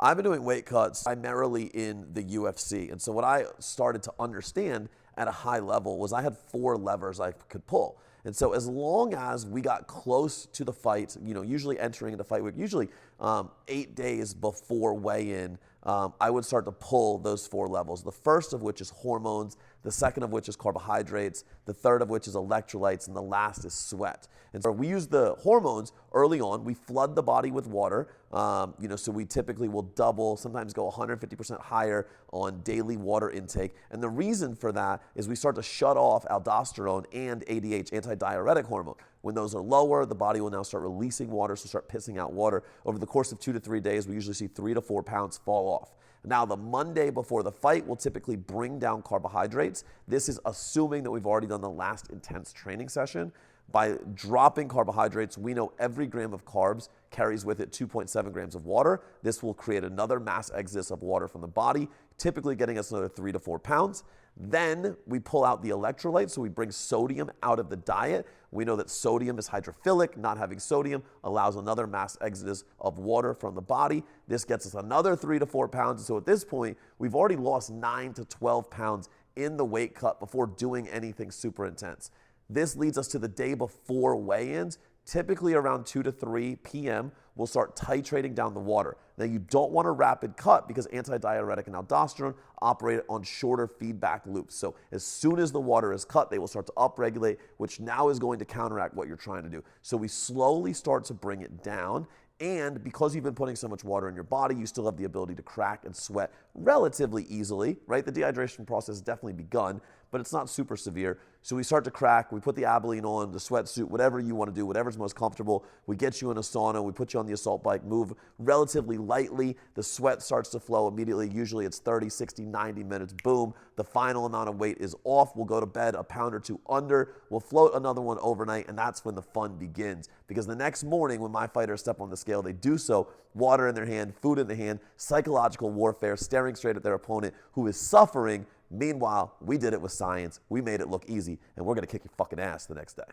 I've been doing weight cuts primarily in the UFC. And so what I started to understand at a high level was I had 4 levers I could pull. And so as long as we got close to the fight, usually entering the fight week, usually 8 days before weigh-in, I would start to pull those 4 levels. The first of which is hormones, the second of which is carbohydrates, the third of which is electrolytes, and the last is sweat. And so we use the hormones early on. We flood the body with water. So we typically will double, sometimes go 150% higher on daily water intake. And the reason for that is we start to shut off aldosterone and ADH, antidiuretic hormone. When those are lower, the body will now start releasing water, so start pissing out water. Over the course of 2 to 3 days, we usually see 3 to 4 pounds fall off. Now, the Monday before the fight, we'll typically bring down carbohydrates. This is assuming that we've already done the last intense training session. By dropping carbohydrates, we know every gram of carbs carries with it 2.7 grams of water. This will create another mass exodus of water from the body, typically getting us another 3 to 4 pounds. Then we pull out the electrolytes, so we bring sodium out of the diet. We know that sodium is hydrophilic. Not having sodium allows another mass exodus of water from the body. This gets us another 3 to 4 pounds. So at this point, we've already lost 9 to 12 pounds in the weight cut before doing anything super intense. This leads us to the day before weigh-ins. Typically around 2 to 3 p.m., we'll start titrating down the water. Now, you don't want a rapid cut because antidiuretic and aldosterone operate on shorter feedback loops. So as soon as the water is cut, they will start to upregulate, which now is going to counteract what you're trying to do. So we slowly start to bring it down. And because you've been putting so much water in your body, you still have the ability to crack and sweat relatively easily, right? The dehydration process has definitely begun, but it's not super severe. So we start to crack, we put the Abilene on, the sweatsuit, whatever you want to do, whatever's most comfortable. We get you in a sauna, we put you on the assault bike, move relatively lightly. The sweat starts to flow immediately. Usually it's 30, 60, 90 minutes, boom. The final amount of weight is off. We'll go to bed a pound or 2 under. We'll float another one overnight, and that's when the fun begins. Because the next morning when my fighters step on the scale, they do so, water in their hand, food in the hand, psychological warfare, staring straight at their opponent who is suffering. Meanwhile, we did it with science, we made it look easy, and we're gonna kick your fucking ass the next day.